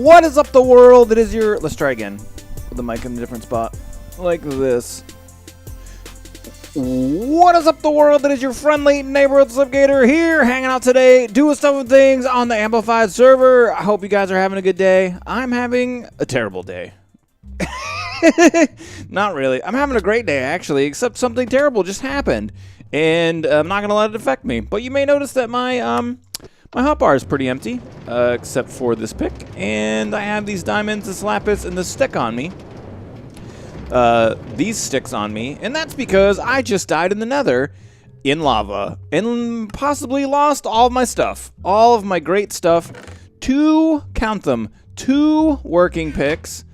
What is up, the world? It is your... Let's try again. Put the mic in a different spot. Like this. What is up, the world? It is your friendly neighborhood Slipgator here, hanging out today, doing stuff and things on the Amplified server. I hope you guys are having a good day. I'm having a terrible day. Not really. I'm having a great day, actually, except something terrible just happened. And I'm not going to let it affect me. But you may notice that my hotbar is pretty empty, except for this pick. And I have these diamonds, this lapis, and this stick on me. These sticks on me. And that's because I just died in the Nether in lava. And possibly lost all of my stuff. All of my great stuff. Count them, 2 working picks.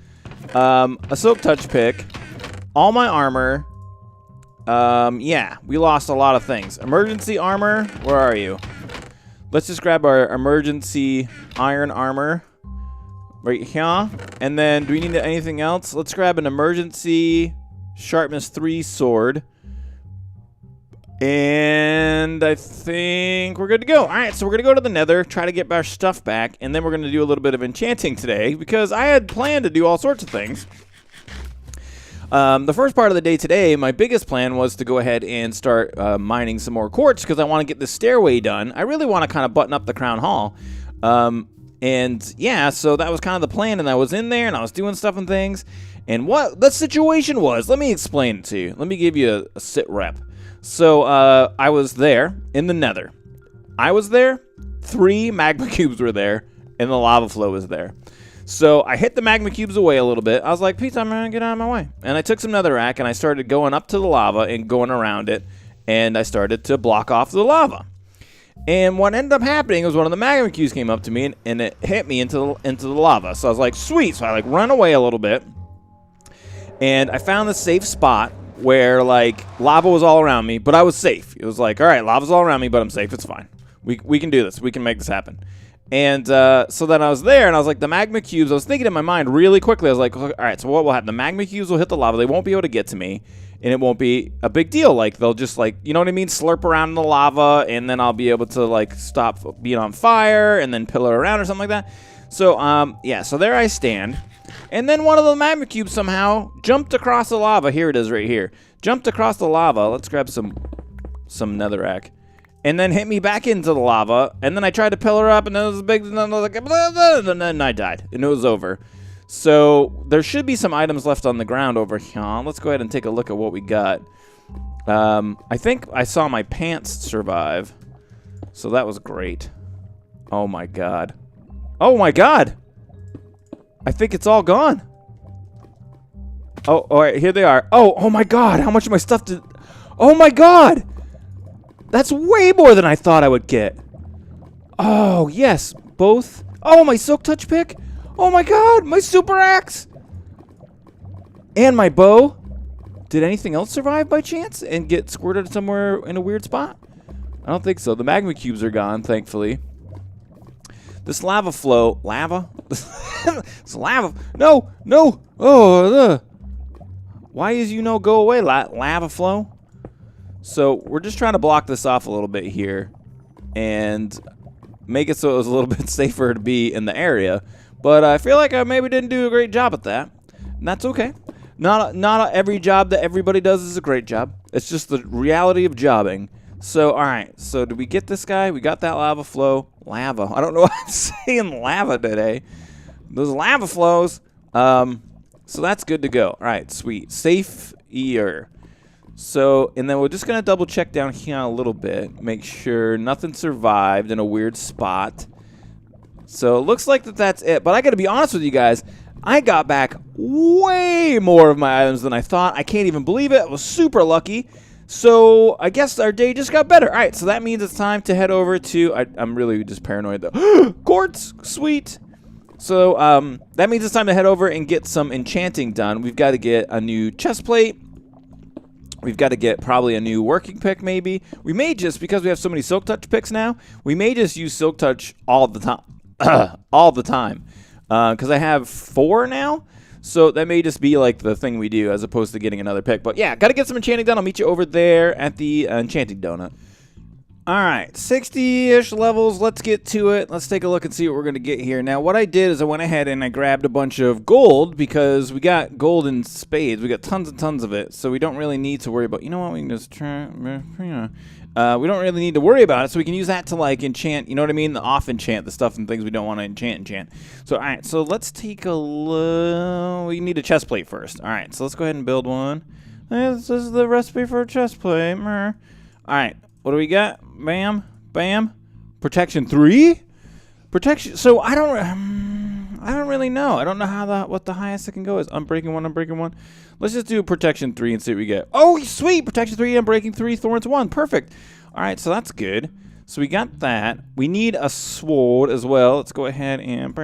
A silk touch pick. All my armor. Yeah, we lost a lot of things. Emergency armor, where are you? Let's just grab our emergency iron armor right here. And then, do we need anything else? Let's grab an emergency sharpness 3 sword. And I think we're good to go. All right, so we're going to go to the Nether, try to get our stuff back, and then we're going to do a little bit of enchanting today because I had planned to do all sorts of things. The first part of the day today, my biggest plan was to go ahead and start mining some more quartz because I want to get the stairway done. I really want to kind of button up the crown hall. And yeah, so that was kind of the plan, and I was in there and I was doing stuff and things. And what the situation was, let me explain it to you. Let me give you a sit rep. So I was there in the Nether. I was there, 3 magma cubes were there, and the lava flow was there. So I hit the magma cubes away a little bit. I was like, Peeps, I'm going to get out of my way. And I took some netherrack, and I started going up to the lava and going around it, and I started to block off the lava. And what ended up happening was one of the magma cubes came up to me, and it hit me into the lava. So I was like, sweet. So I like run away a little bit, and I found this safe spot where like lava was all around me, but I was safe. It was like, all right, lava's all around me, but I'm safe. It's fine. We can do this. We can make this happen. And so then I was there, and I was like, the magma cubes, I was thinking in my mind really quickly. I was like, all right, so what will happen? The magma cubes will hit the lava. They won't be able to get to me, and it won't be a big deal. Like, they'll just, like, you know what I mean, slurp around in the lava, and then I'll be able to, like, stop being on fire and then pillar around or something like that. So, yeah, so there I stand. And then one of the magma cubes somehow jumped across the lava. Here it is right here. Jumped across the lava. Let's grab some netherrack. And then hit me back into the lava. And then I tried to pillar up, and then it was a big... And then I died. And it was over. So there should be some items left on the ground over here. Let's go ahead and take a look at what we got. I think I saw my pants survive. So that was great. Oh, my God. Oh, my God! I think it's all gone. Oh, all right, here they are. Oh my God, how much of my stuff did... Oh my God! That's way more than I thought I would get. Oh, yes, both. Oh, my silk touch pick. Oh my God, my super axe. And my bow. Did anything else survive by chance and get squirted somewhere in a weird spot? I don't think so. The magma cubes are gone, thankfully. This lava flow... Lava? It's lava... No! No! Oh, why is go away, lava flow? So, we're just trying to block this off a little bit here. And make it so it was a little bit safer to be in the area. But I feel like I maybe didn't do a great job at that. And that's okay. Not every job that everybody does is a great job. It's just the reality of jobbing. So, alright. So, did we get this guy? We got that lava flow. Lava. I don't know why I'm saying lava today. Those lava flows. So, that's good to go. Alright, sweet. Safe-ear. So, and then we're just going to double check down here a little bit. Make sure nothing survived in a weird spot. So, it looks like that's it. But I got to be honest with you guys. I got back way more of my items than I thought. I can't even believe it. I was super lucky. So, I guess our day just got better. All right, so that means it's time to head over to... I'm really just paranoid, though. Quartz! Sweet! So, that means it's time to head over and get some enchanting done. We've got to get a new chest plate. We've got to get probably a new working pick, maybe. We may just, because we have so many silk touch picks now, we may just use silk touch all the time. All the time. Because I have 4 now. So that may just be like the thing we do as opposed to getting another pick. But yeah, got to get some enchanting done. I'll meet you over there at the enchanting donut. All right, 60-ish levels. Let's get to it. Let's take a look and see what we're going to get here. Now, what I did is I went ahead and I grabbed a bunch of gold because we got gold in spades. We got tons and tons of it, so we don't really need to worry about... You know what? We can just try... we don't really need to worry about it, so we can use that to, like, enchant, you know what I mean? The off-enchant, the stuff and things we don't want to enchant. So, all right, so let's take a look. We need a chest plate first. All right, so let's go ahead and build one. This is the recipe for a chest plate. All right. What do we got? Bam, bam. Protection 3? Protection. So I don't really know. I don't know what the highest it can go is. Unbreaking 1, unbreaking 1. Let's just do protection 3 and see what we get. Oh, sweet. Protection 3, unbreaking 3, thorns 1. Perfect. All right, so that's good. So we got that. We need a sword as well. Let's go ahead and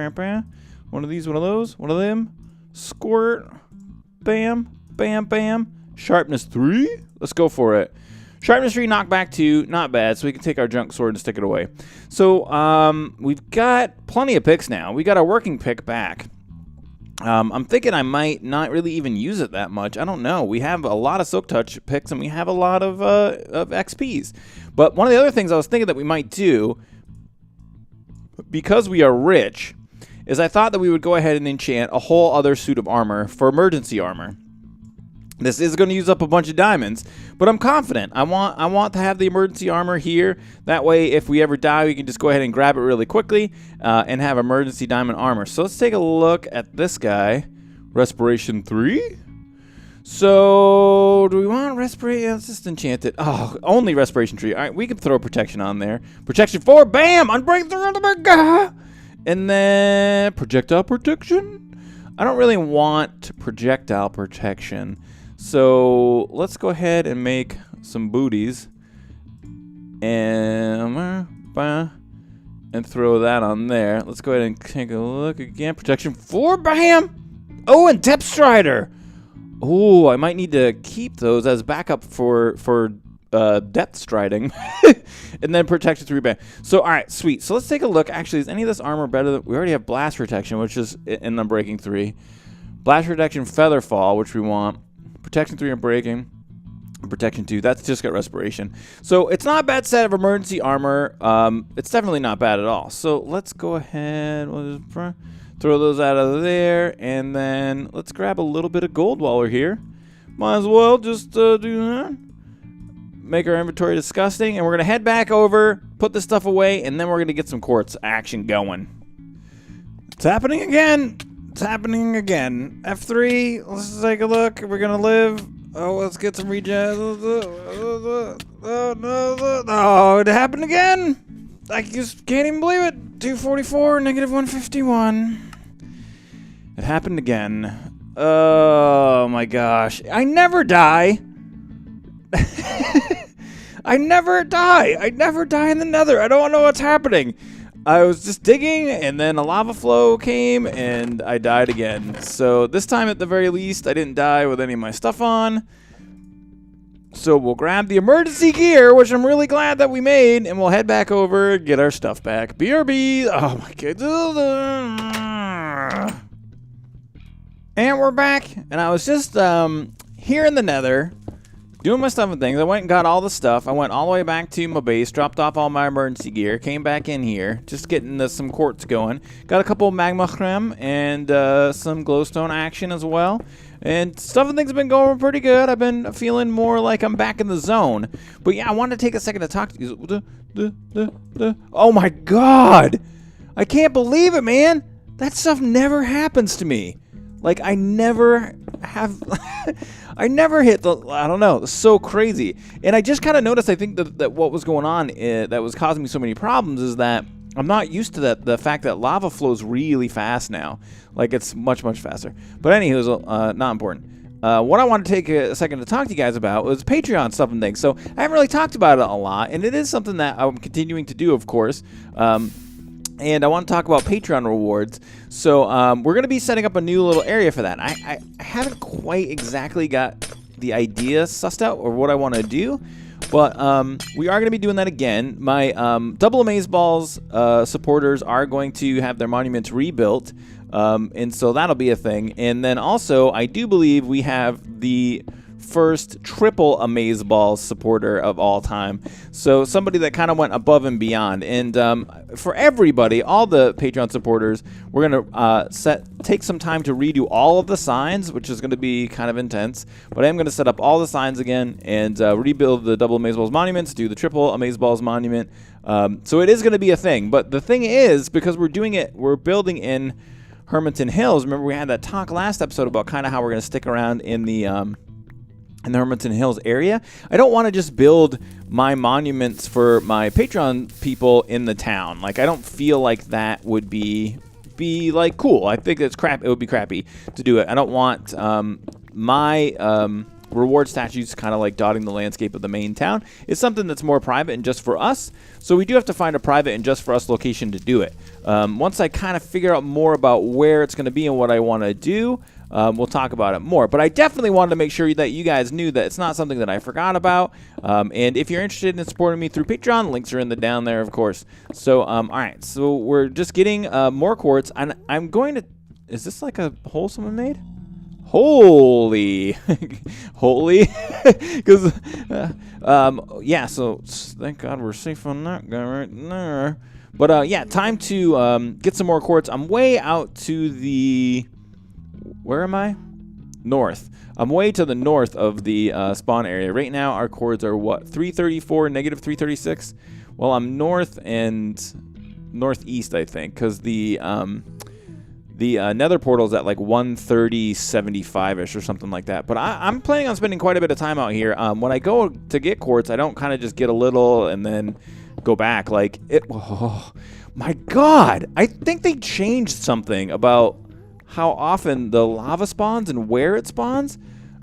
one of these, one of those, one of them. Squirt. Bam, bam, bam. Sharpness 3. Let's go for it. Sharpness 3, knockback 2, not bad, so we can take our junk sword and stick it away. So, we've got plenty of picks now. We got our working pick back. I'm thinking I might not really even use it that much. I don't know. We have a lot of Silk Touch picks, and we have a lot of XPs. But one of the other things I was thinking that we might do, because we are rich, is I thought that we would go ahead and enchant a whole other suit of armor for emergency armor. This is going to use up a bunch of diamonds, but I'm confident. I want to have the emergency armor here. That way, if we ever die, we can just go ahead and grab it really quickly and have emergency diamond armor. So let's take a look at this guy. Respiration 3. So, do we want respiration? Let's just enchant it. Oh, only respiration 3. All right, we can throw protection on there. Protection 4. Bam! Unbreak the rhythm. And then projectile protection. I don't really want projectile protection. So let's go ahead and make some booties and throw that on there. Let's go ahead and take a look again. Protection 4, bam! Oh, and Depth Strider. Oh, I might need to keep those as backup for depth striding. And then protection 3, bam. So, all right, sweet. So let's take a look. Actually, is any of this armor better than... We already have blast protection, which is in unbreaking 3. Blast protection, feather fall, which we want. Protection 3 and breaking. Protection 2. That's just got respiration. So it's not a bad set of emergency armor. It's definitely not bad at all. So let's go ahead. We'll just throw those out of there. And then let's grab a little bit of gold while we're here. Might as well just do that. Make our inventory disgusting. And we're going to head back over, put this stuff away, and then we're going to get some quartz action going. It's happening again. It's happening again. F3, let's take a look. We're gonna live. Oh, let's get some regen. Oh, no. Oh, it happened again. I just can't even believe it. 244, negative 151. It happened again. Oh my gosh. I never die. I never die. I never die in the Nether. I don't know what's happening. I was just digging, and then a lava flow came, and I died again. So this time, at the very least, I didn't die with any of my stuff on. So we'll grab the emergency gear, which I'm really glad that we made, and we'll head back over, get our stuff back. BRB. Oh, my God. And we're back, and I was just here in the Nether, doing my stuff and things. I went and got all the stuff. I went all the way back to my base, dropped off all my emergency gear, came back in here, just getting some quartz going. Got a couple of magma creme and some glowstone action as well. And stuff and things have been going pretty good. I've been feeling more like I'm back in the zone. But yeah, I wanted to take a second to talk to you. Oh my God! I can't believe it, man! That stuff never happens to me. Like, I never have... I never hit the... I don't know. It's so crazy. And I just kind of noticed, I think, that what was going on that was causing me so many problems is that I'm not used to the fact that lava flows really fast now. Like, it's much, much faster. But anywho, not important. What I want to take a second to talk to you guys about was Patreon stuff and things. So I haven't really talked about it a lot, and it is something that I'm continuing to do, of course. And I want to talk about Patreon rewards. So we're going to be setting up a new little area for that. I haven't quite exactly got the idea sussed out or what I want to do. But we are going to be doing that again. My Double Amazeballs supporters are going to have their monuments rebuilt. And so that'll be a thing. And then also, I do believe we have the first triple amazeballs supporter of all time. So somebody that kind of went above and beyond. And for everybody, all the Patreon supporters, we're going to take some time to redo all of the signs, which is going to be kind of intense. But I am going to set up all the signs again and rebuild the double amazeballs monuments, do the triple amazeballs monument. So it is going to be a thing. But the thing is, because we're building in Hermitcraft Hills. Remember, we had that talk last episode about kind of how we're going to stick around in the Hermitcraft Hills area. I don't want to just build my monuments for my Patreon people in the town. Like, I don't feel like that would be like cool. I think it's crap. It would be crappy to do it. I don't want my reward statues kind of like dotting the landscape of the main town. It's something that's more private and just for us. So we do have to find a private and just for us location to do it. Once I kind of figure out more about where it's going to be and what I want to do, we'll talk about it more. But I definitely wanted to make sure that you guys knew that it's not something that I forgot about. And if you're interested in supporting me through Patreon, links are in the down there, of course. So, all right. So we're just getting more quartz. And I'm going to... Is this like a hole someone made? Holy, because yeah. So thank God we're safe on that guy right there. But yeah, time to get some more quartz. I'm way out to the. Where am I? North. I'm way to the north of the spawn area right now. Our cords are what? 334, negative 336. Well, I'm north and northeast, I think, because the Nether portal is at like 130.75-ish or something like that. But I'm planning on spending quite a bit of time out here. When I go to get quartz, I don't kind of just get a little and then go back. Like, oh, my God. I think they changed something about how often the lava spawns and where it spawns.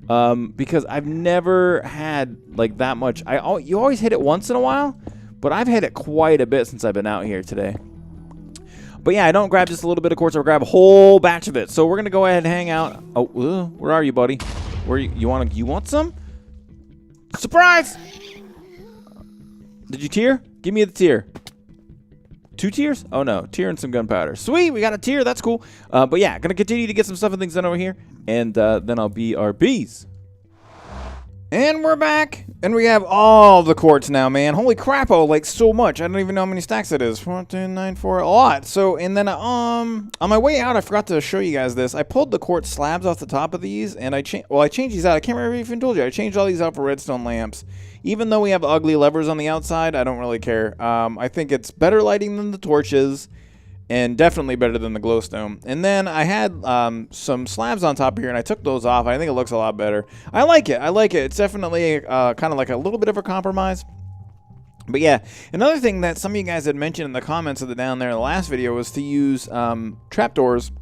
Because I've never had like that much. You always hit it once in a while, but I've hit it quite a bit since I've been out here today. But yeah, I don't grab just a little bit of quartz. I'll grab a whole batch of it. So we're gonna go ahead and hang out. Oh, where are you, buddy? Where you want some? Surprise! Did you tear? Give me the tear. 2 tiers? Oh no, tear and some gunpowder. Sweet, we got a tear. That's cool. But yeah, gonna continue to get some stuff and things done over here, and then I'll be our bees. And we're back, and we have all the quartz now, man. Holy crap, like so much. I don't even know how many stacks it is. 4, 10, 9, 4, a lot. So, and then on my way out, I forgot to show you guys this. I pulled the quartz slabs off the top of these, and I changed these out. I can't remember if I even told you. I changed all these out for redstone lamps. Even though we have ugly levers on the outside, I don't really care. I think it's better lighting than the torches, and definitely better than the glowstone. And then I had some slabs on top here, and I took those off. I think it looks a lot better. I like it. It's definitely kind of like a little bit of a compromise. But yeah, another thing that some of you guys had mentioned in the comments of the down there in the last video was to use trapdoors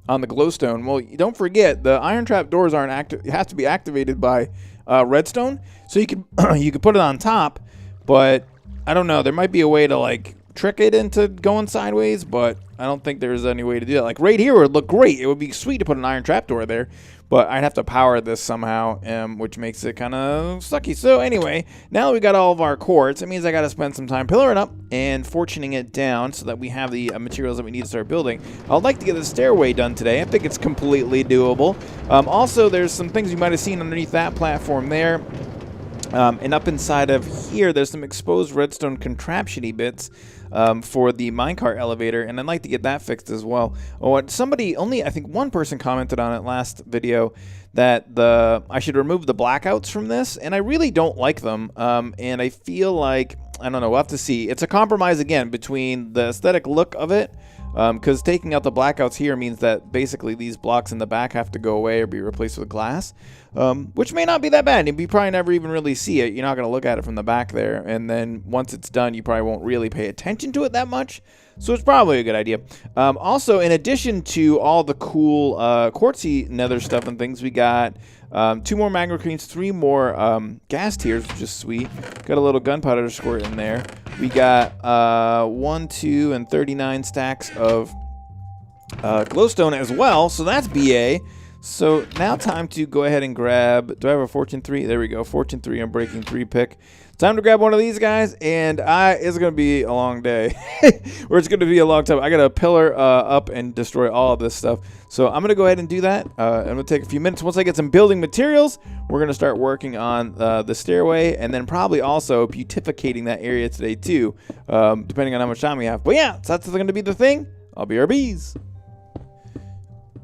on the glowstone. Well, don't forget, the iron trapdoors aren't active. It has to be activated by redstone. So you could you could put it on top, but I don't know. There might be a way to like trick it into going sideways, but I don't think there's any way to do that. Like right here would look great. It would be sweet to put an iron trapdoor there, but I'd have to power this somehow, which makes it kind of sucky. So anyway, now that we got all of our quartz, it means I got to spend some time pillaring up and fortuning it down so that we have the materials that we need to start building. I'd like to get the stairway done today. I think it's completely doable. Also, there's some things you might have seen underneath that platform there. And up inside of here, there's some exposed redstone contraption-y bits for the minecart elevator, and I'd like to get that fixed as well. Oh, I think one person commented on it last video that I should remove the blackouts from this, and I really don't like them. And I feel like, I don't know, we'll have to see. It's a compromise again between the aesthetic look of it, because taking out the blackouts here means that basically these blocks in the back have to go away or be replaced with glass, which may not be that bad. You probably never even really see it. You're not going to look at it from the back there, and then once it's done, you probably won't really pay attention to it that much, so it's probably a good idea. Also, in addition to all the cool quartzy nether stuff and things, we got 2 more magma creams, 3 more gas tiers, which is sweet. Got a little gunpowder to squirt in there. We got 1, 2, and 39 stacks of glowstone as well, so that's BA. So now time to go ahead and grab, do I have a Fortune 3? There we go, Fortune 3 Unbreaking 3 pick. Time to grab one of these guys, and it's going to be a long day, or it's going to be a long time. I got to pillar up and destroy all of this stuff. So I'm going to go ahead and do that. I'm going to take a few minutes. Once I get some building materials, we're going to start working on the stairway, and then probably also beautificating that area today too, depending on how much time we have. But yeah, so that's going to be the thing. I'll be RBs.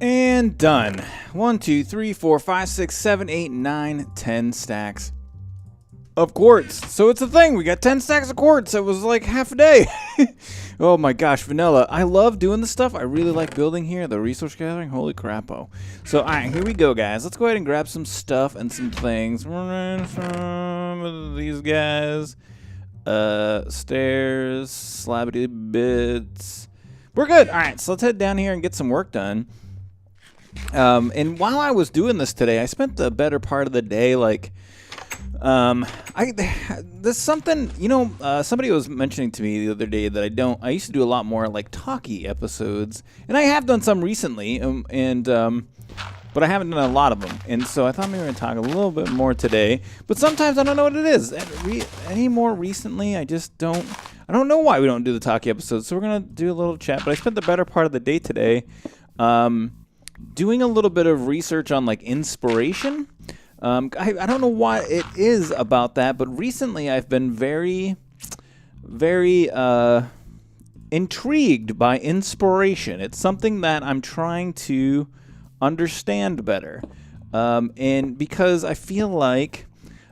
And done. 1, 2, 3, 4, 5, 6, 7, 8, 9, 10 stacks of quartz. So it's a thing. We got 10 stacks of quartz. It was like half a day. Oh my gosh, vanilla. I love doing this stuff. I really like building here. The resource gathering. Holy crapo. So, all right, here we go, guys. Let's go ahead and grab some stuff and some things. Some of these guys. Stairs. Slabbity bits. We're good. All right, so let's head down here and get some work done. And while I was doing this today, I spent the better part of the day, like, there's something, you know, somebody was mentioning to me the other day that I used to do a lot more like talky episodes, and I have done some recently, but I haven't done a lot of them, and so I thought maybe we were going to talk a little bit more today, but sometimes I don't know what it is. Any more recently, I don't know why we don't do the talky episodes, so we're going to do a little chat, but I spent the better part of the day today, doing a little bit of research on like inspiration. I don't know what it is about that, but recently I've been very, very intrigued by inspiration. It's something that I'm trying to understand better. And because I feel like,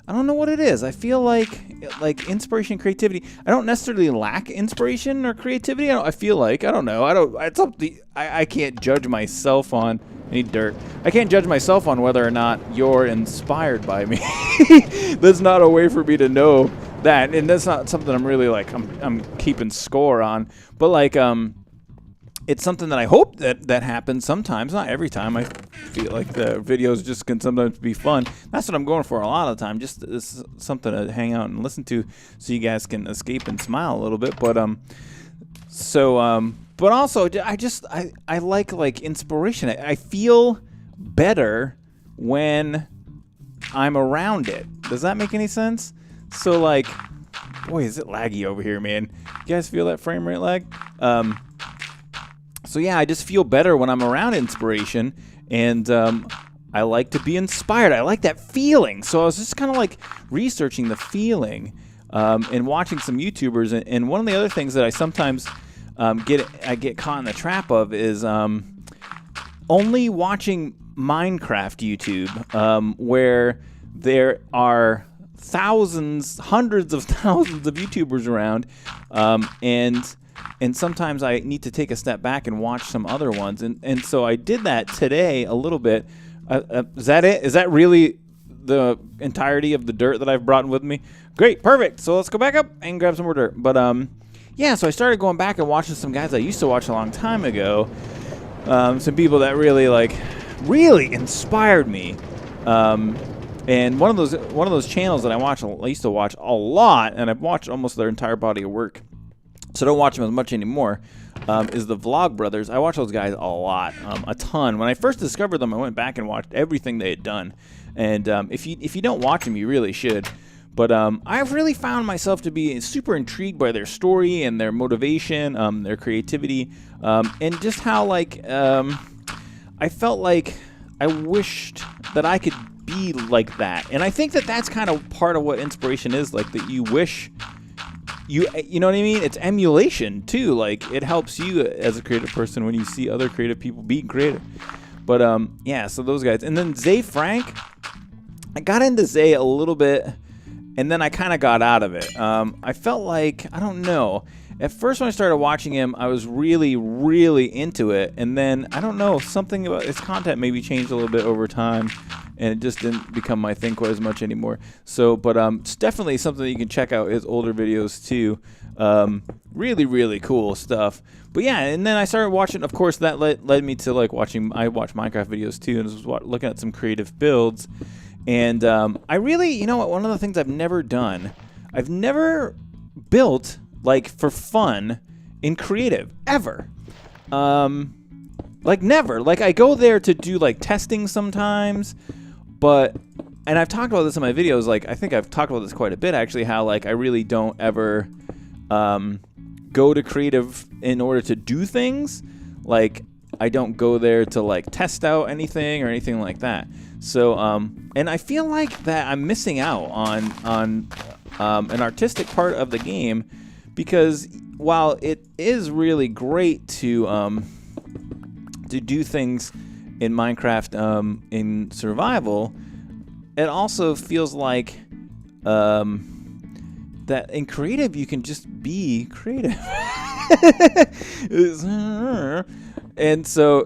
I don't know what it is. I feel like inspiration and creativity. I don't necessarily lack inspiration or creativity. I feel like, I don't know. It's up to, I can't judge myself on, I need dirt. I can't judge myself on whether or not you're inspired by me. There's not a way for me to know that, and that's not something I'm really like, I'm keeping score on. But like, it's something that I hope that happens sometimes, not every time. I feel like the videos just can sometimes be fun. That's what I'm going for a lot of the time. Just it's something to hang out and listen to, so you guys can escape and smile a little bit. But but also I like inspiration. I feel better when I'm around it. Does that make any sense? So like, boy, is it laggy over here, man. You guys feel that frame rate lag? So yeah, I just feel better when I'm around inspiration, and I like to be inspired. I like that feeling. So I was just kind of like researching the feeling and watching some YouTubers. And one of the other things that I sometimes get caught in the trap of is only watching Minecraft YouTube, where there are hundreds of thousands of YouTubers around, and sometimes I need to take a step back and watch some other ones. And so I did that today a little bit. Is that it? Is that really the entirety of the dirt that I've brought with me? Great, perfect. So let's go back up and grab some more dirt. But yeah, so I started going back and watching some guys I used to watch a long time ago. Some people that really inspired me. And one of those channels that I used to watch a lot, and I've watched almost their entire body of work, so don't watch them as much anymore, is the Vlog Brothers. I watch those guys a lot, a ton. When I first discovered them, I went back and watched everything they had done. And if you don't watch them, you really should. But I've really found myself to be super intrigued by their story and their motivation, their creativity, and just how I felt like I wished that I could be like that. And I think that that's kind of part of what inspiration is, like that you wish. You know what I mean? It's emulation too. Like it helps you as a creative person when you see other creative people being creative. But yeah, so those guys. And then Zay Frank, I got into Zay a little bit, and then I kind of got out of it. I felt like, I don't know. At first when I started watching him, I was really, really into it. And then, I don't know, something about his content maybe changed a little bit over time. And it just didn't become my thing quite as much anymore. So, but it's definitely something that you can check out his older videos too. Really, really cool stuff. But yeah, and then I started watching, of course, that led me to like I watch Minecraft videos too, and was looking at some creative builds. And I really, you know what, one of the things I've never done, I've never built like for fun in creative, ever. Like never. Like I go there to do like testing sometimes, but and I've talked about this in my videos. Like I think I've talked about this quite a bit actually. How like I really don't ever go to creative in order to do things. Like I don't go there to like test out anything or anything like that. So and I feel like that I'm missing out on an artistic part of the game, because while it is really great to do things in Minecraft in survival, it also feels like that in creative you can just be creative. And so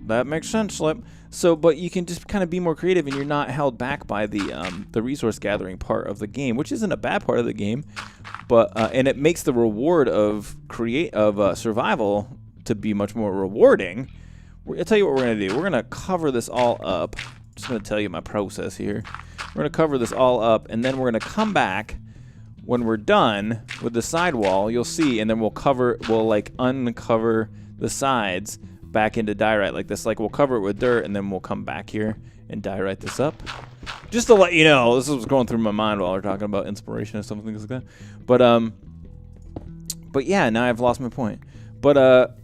that makes sense, Slip. So, but you can just kind of be more creative, and you're not held back by the resource gathering part of the game, which isn't a bad part of the game, but and it makes the reward of survival to be much more rewarding. I'll tell you what we're gonna do. We're gonna cover this all up. Just gonna tell you my process here. We're gonna cover this all up, and then we're gonna come back when we're done with the sidewall. You'll see, and then we'll like uncover the sides back into diorite like this. Like we'll cover it with dirt, and then we'll come back here and diorite this up. Just to let you know, this was going through my mind while we're talking about inspiration and stuff and things like that. But yeah, now I've lost my point. But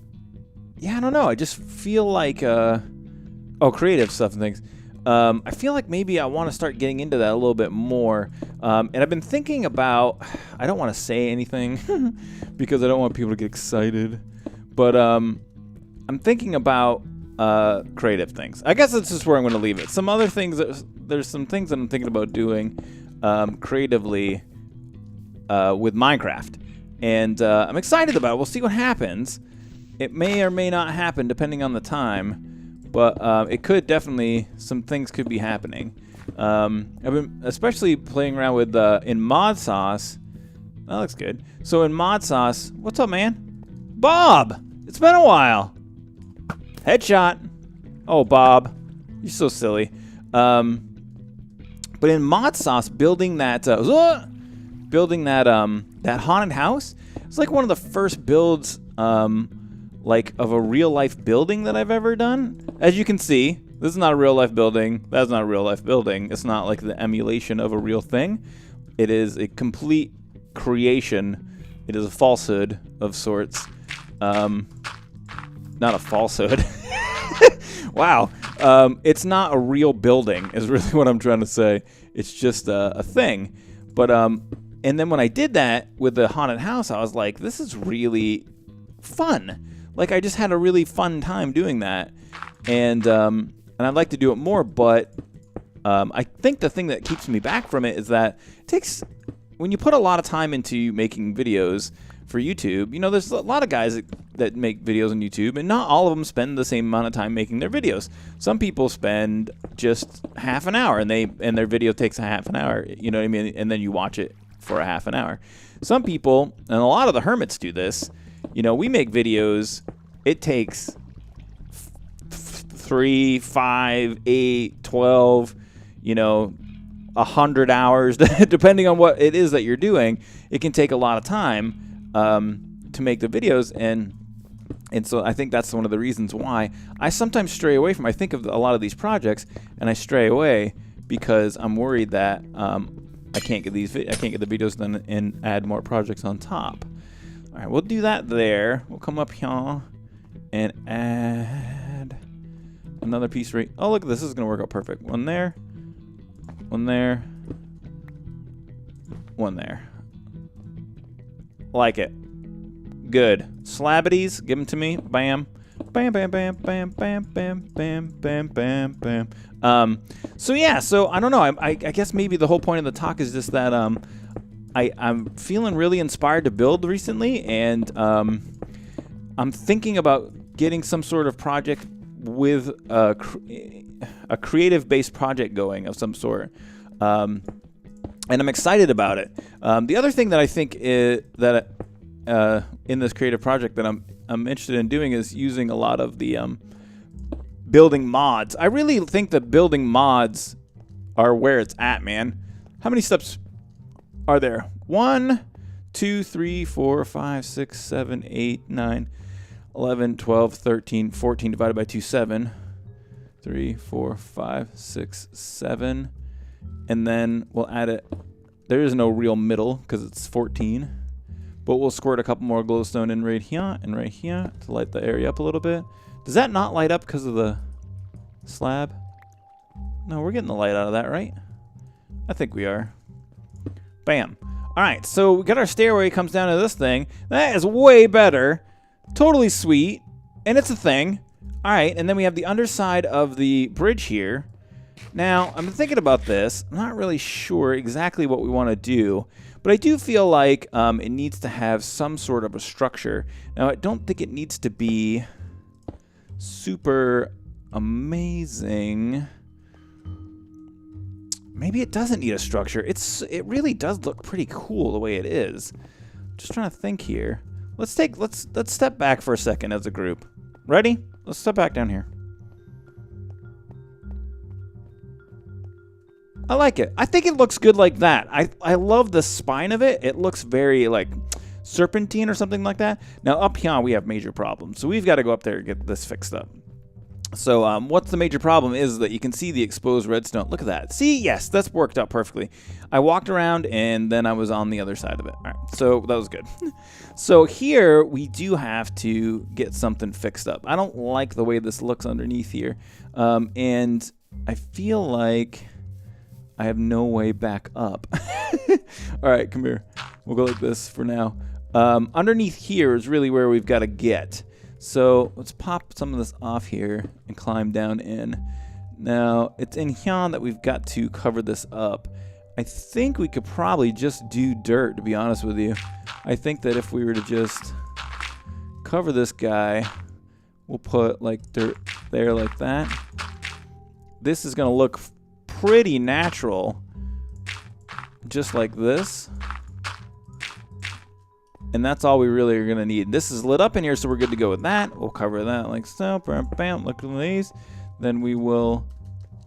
yeah, I don't know. I just feel like creative stuff and things. I feel like maybe I want to start getting into that a little bit more. And I've been thinking about, I don't want to say anything because I don't want people to get excited. But I'm thinking about creative things. I guess that's just where I'm going to leave it. Some other things, there's some things that I'm thinking about doing creatively with Minecraft. And I'm excited about it. We'll see what happens. It may or may not happen depending on the time. But it could definitely, some things could be happening. I've been especially playing around with in mod sauce. That looks good. So in mod sauce, what's up, man? Bob! It's been a while. Headshot. Oh, Bob. You're so silly. But in mod sauce, building that that haunted house, it's like one of the first builds like of a real life building that I've ever done. As you can see, this is not a real life building. That's not a real life building. It's not like the emulation of a real thing. It is a complete creation. It is a falsehood of sorts. Not a falsehood. Wow. It's not a real building is really what I'm trying to say. It's just a thing. But and then when I did that with the haunted house, I was like, this is really fun. Like I just had a really fun time doing that. And I'd like to do it more, but I think the thing that keeps me back from it is that it takes, when you put a lot of time into making videos for YouTube, you know, there's a lot of guys that make videos on YouTube, and not all of them spend the same amount of time making their videos. Some people spend just half an hour, and their video takes a half an hour, you know what I mean? And then you watch it for a half an hour. Some people, and a lot of the hermits do this, you know, we make videos, it takes 3, 5, 8, 12, you know, 100 hours, depending on what it is that you're doing. It can take a lot of time to make the videos, and so I think that's one of the reasons why I sometimes stray away from. I think of a lot of these projects, and I stray away because I'm worried that I can't get the videos done and add more projects on top. All right, we'll do that there. We'll come up here and add another piece right. Oh, look, this is gonna work out perfect. One there, one there, one there. Like it. Good. Slabbities, give them to me. Bam. Bam, bam, bam, bam, bam, bam, bam, bam, bam, bam. So yeah, so I don't know. I guess maybe the whole point of the talk is just that I'm feeling really inspired to build recently, and I'm thinking about getting some sort of project with a creative-based project going of some sort. And I'm excited about it. The other thing that I think is that in this creative project that I'm interested in doing is using a lot of the building mods. I really think that building mods are where it's at, man. How many steps are there? 1, 2, 3, 4, 5, 6, 7, 8, 9. 11, 12, 13, 14 divided by 2, 7. 3, 4, 5, 6, 7. And then we'll add it. There is no real middle because it's 14. But we'll squirt a couple more glowstone in right here and right here to light the area up a little bit. Does that not light up because of the slab? No, we're getting the light out of that, right? I think we are. Bam. All right, so we got our stairway comes down to this thing. That is way better. Totally sweet. And it's a thing. All right, and then we have the underside of the bridge here. Now, I'm thinking about this. I'm not really sure exactly what we want to do, but I do feel like it needs to have some sort of a structure. Now, I don't think it needs to be super amazing. Maybe it doesn't need a structure. It really does look pretty cool the way it is. Just trying to think here. Let's step back for a second as a group. Ready? Let's step back down here. I like it. I think it looks good like that. I love the spine of it. It looks very like serpentine or something like that. Now up here we have major problems. So we've got to go up there and get this fixed up. So what's the major problem is that you can see the exposed redstone. Look at that. See? Yes, that's worked out perfectly. I walked around and then I was on the other side of it. All right, so that was good. So here we do have to get something fixed up. I don't like the way this looks underneath here. And I feel like I have no way back up. All right, come here. We'll go like this for now. Underneath here is really where we've got to get. So let's pop some of this off here and climb down in. Now, it's in here that we've got to cover this up. I think we could probably just do dirt, to be honest with you. I think that if we were to just cover this guy, we'll put like dirt there like that. This is going to look pretty natural, just like this. And that's all we really are going to need. This is lit up in here, so we're good to go with that. We'll cover that like so. Bam, bam, look at these. Then we will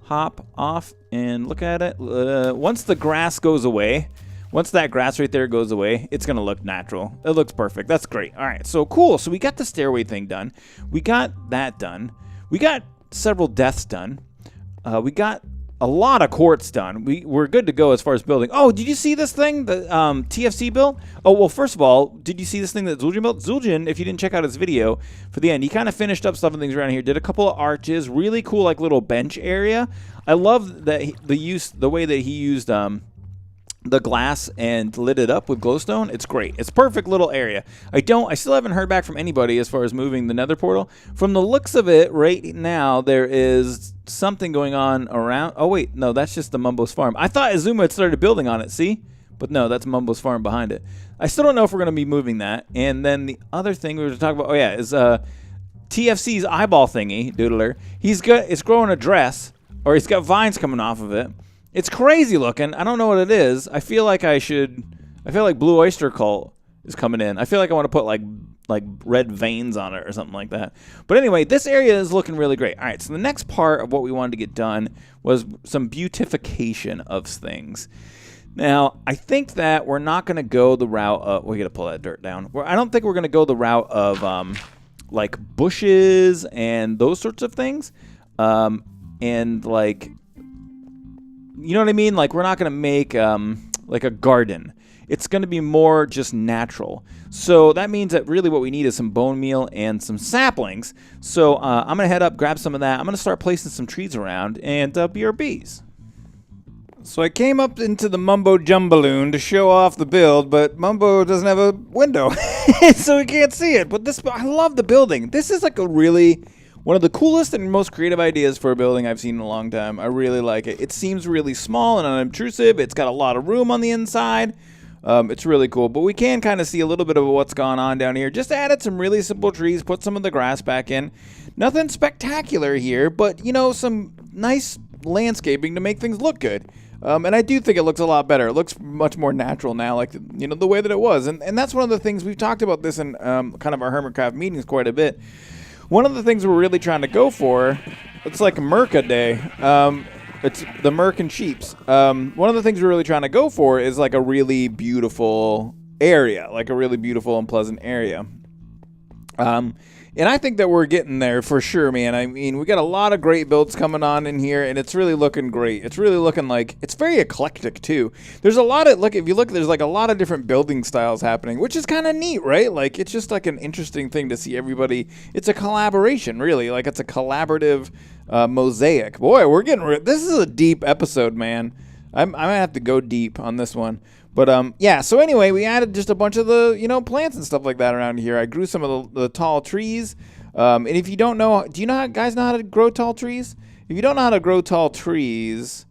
hop off and look at it. Once the grass goes away, once that grass right there goes away, it's going to look natural. It looks perfect. That's great. All right, so cool. So we got the stairway thing done. We got that done. We got several deaths done. We got a lot of quartz done. We're good to go as far as building. Oh, did you see this thing that TFC built? Oh, well, first of all, did you see this thing that Zul'jin built? Zul'jin, if you didn't check out his video for the end, he kind of finished up stuff and things around here. Did a couple of arches, really cool, like little bench area. I love that the way that he used the glass and lit it up with glowstone. It's great. It's a perfect little area. I still haven't heard back from anybody as far as moving the nether portal. From the looks of it right now, there is something going on around. Oh wait, no, that's just the Mumbo's farm. I thought Azuma had started building on it, see? But no, that's Mumbo's farm behind it. I still don't know if we're going to be moving that. And then the other thing we were talking about, oh yeah, is TFC's eyeball thingy, doodler. It's growing a dress, or he's got vines coming off of it. It's crazy looking. I don't know what it is. I feel like Blue Oyster Cult is coming in. I feel like I want to put like red veins on it or something like that. But anyway, this area is looking really great. All right, so the next part of what we wanted to get done was some beautification of things. Now, I think that we're not going to go the route of... We got to pull that dirt down. I don't think we're going to go the route of like bushes and those sorts of things. And like... You know what I mean? Like, we're not going to make like a garden. It's going to be more just natural. So that means that really what we need is some bone meal and some saplings. So I'm going to head up, grab some of that. I'm going to start placing some trees around and BRBs. So I came up into the Mumbo Jumbaloon to show off the build, but Mumbo doesn't have a window, so we can't see it. But I love the building. This is like one of the coolest and most creative ideas for a building I've seen in a long time. I really like it. It seems really small and unobtrusive. It's got a lot of room on the inside. It's really cool. But we can kind of see a little bit of what's gone on down here. Just added some really simple trees, put some of the grass back in. Nothing spectacular here, but, you know, some nice landscaping to make things look good. And I do think it looks a lot better. It looks much more natural now, like, you know, the way that it was. And that's one of the things we've talked about this in kind of our Hermitcraft meetings quite a bit. One of the things we're really trying to go for, it's like Merca Day. It's the Merc and Sheeps. One of the things we're really trying to go for is like a really beautiful area, like a really beautiful and pleasant area. And I think that we're getting there for sure, man. I mean, we got a lot of great builds coming on in here, and it's really looking great. It's really looking like, it's very eclectic too. There's a lot of, look, if you look, there's like a lot of different building styles happening, which is kind of neat, right? Like, it's just like an interesting thing to see everybody. It's a collaboration, really. Like, it's a collaborative mosaic. Boy, we're getting, this is a deep episode, man. I might have to go deep on this one. But, yeah, so anyway, we added just a bunch of the, you know, plants and stuff like that around here. I grew some of the tall trees. And if you don't know, do you know how, guys know how to grow tall trees? If you don't know how to grow tall trees,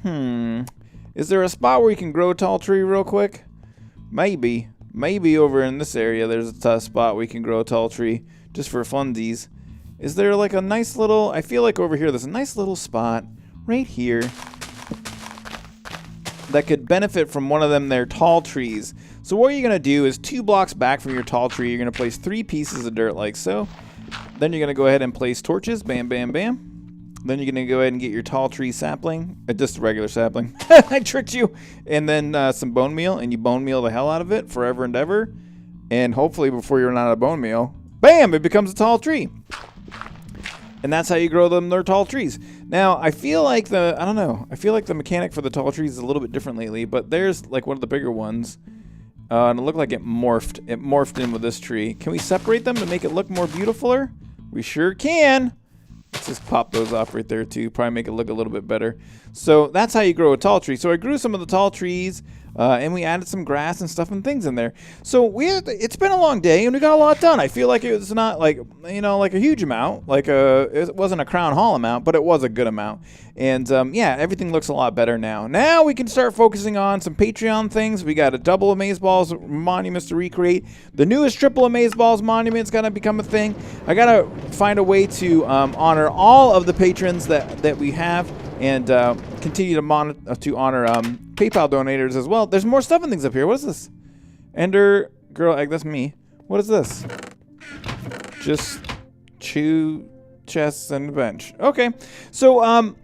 is there a spot where you can grow a tall tree real quick? Maybe. Maybe over in this area there's a spot where you can grow a tall tree just for funsies. Is there like a nice little, I feel like over here there's a nice little spot right here that could benefit from one of them there tall trees. So what you're going to do is 2 blocks back from your tall tree, you're going to place 3 pieces of dirt like so. Then you're going to go ahead and place torches. Bam, bam, bam. Then you're going to go ahead and get your tall tree sapling. Just a regular sapling. I tricked you. And then some bone meal. And you bone meal the hell out of it forever and ever. And hopefully before you run out of bone meal, bam, it becomes a tall tree. And that's how you grow them, their tall trees. Now, I feel like I don't know. I feel like the mechanic for the tall trees is a little bit different lately. But there's like one of the bigger ones. And it looked like it morphed. It morphed in with this tree. Can we separate them to make it look more beautifuler? We sure can. Let's just pop those off right there too. Probably make it look a little bit better. So that's how you grow a tall tree. So I grew some of the tall trees. And we added some grass and stuff and things in there. So it's been a long day and we got a lot done. I feel like it was not like, you know, like a huge amount. Like it wasn't a Crown Hall amount, but it was a good amount. And yeah, everything looks a lot better now. Now we can start focusing on some Patreon things. We got a double Amazeballs monuments to recreate. The newest triple Amazeballs monument's gonna become a thing. I gotta find a way to honor all of the patrons that we have, and continue to honor PayPal donators as well. There's more stuff and things up here. What is this? Ender girl egg. That's me. What is this? Just chew chests and a bench. Okay. So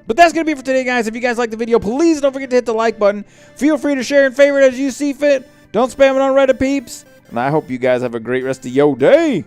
but that's gonna be it for today, guys. If you guys like the video, please don't forget to hit the like button. Feel free to share and favorite as you see fit. Don't spam it on Reddit, peeps. And I hope you guys have a great rest of your day.